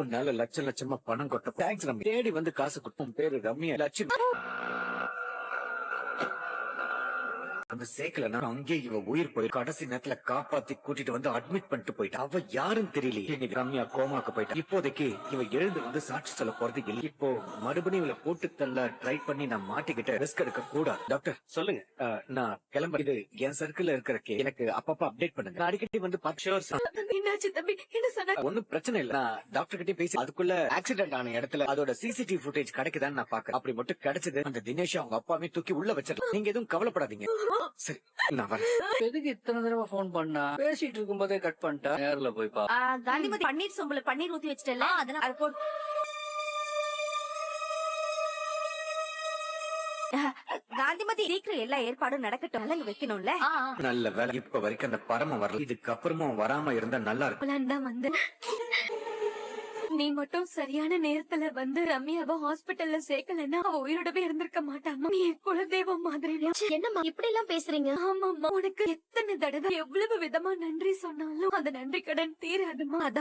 உன்னால லட்சம் லட்சமா பணம் கொட்ட தேங்க்ஸ் ரம்யா. தேடி வந்து காசு கொடுப்போம். பேரு ரம்யா லட்சுமி. அந்த சேக்கலனா அங்கேயே இவ உயிர் போய் கடைசி நேரத்துல காப்பாத்தி கூட்டிட்டு வந்து அட்மிட் பண்ணிட்டு போயிட்டா. அவ யாருன்னு தெரியலையே. இன்னைக்கு ரம்யா கோமாக்கு போயிட்டா. இப்போதைக்கு இவ எழுந்து வந்து சாட்சி சொல்ல போறது இல்லை. இப்போ மறுபடியும் இவளை போட்டு தள்ள ட்ரை பண்ணி நான் மாட்டிக்கிட்டு ரிஸ்க் எடுக்க கூடாது. டாக்டர் சொல்லுங்க. நான் கிளம்ப. இது என் சர்க்கிள்ல இருக்கிற எனக்கு அப்பப்ப அப்டேட் பண்ணுங்க. நான் அடிக்கடி வந்து என்னாச்சு தம்பி? என்ன சொன்ன? ஒன்னும் பிரச்சனை இல்ல. நான் டாக்டர் கிட்டே பேசி அதுக்குள்ள ஆக்சிடென்ட் ஆன இடத்துல அதோட சிசிடிவி ஃபுட்டேஜ் கிடைக்குதான்னு நான் பாக்குறேன். அப்படி மட்டும் கிடைச்சது அந்த தினேஷ் அவங்க அப்பாவே தூக்கி உள்ள வச்சிடலாம். நீங்க எதுவும் கவலைப்படாதீங்க. சரி நான் வரேன். எதுக்கு இத்தனை தடவை போன் பண்ணா? பேசிட்டு இருக்கும் போதே கட் பண்ணிட்டா. நேர்ல போய் பா. காந்திமதி பன்னீர் சொம்புல பன்னீர் ஊத்தி வச்சிட்டல, அதனால அது போட்டு காந்திமதி சீக்கிரம் எல்லா ஏற்பாடும் நடக்கட்டும். நலங்கு வைக்கணும்ல. நல்ல வேலை இப்ப வரைக்கும் அந்த பரம வரல. இதுக்கு அப்புறமும் வராம இருந்தா நல்லா இருக்கும். தான் வந்து நீ மட்டும் சரியான நேரத்துல வந்து ரம்யாவை ஹாஸ்பிட்டல்ல சேர்க்கலன்னா அவ உயிரோடவே இருந்திருக்க மாட்டாமா. நீ குலதெய்வம் மாதிரி. என்னம்மா இப்படி எல்லாம் பேசுறீங்க? ஆமாம்மா, உனக்கு எத்தனை தடவை எவ்வளவு விதமா நன்றி சொன்னாலும் அந்த நன்றி கடன் தீராதுமா. அதான்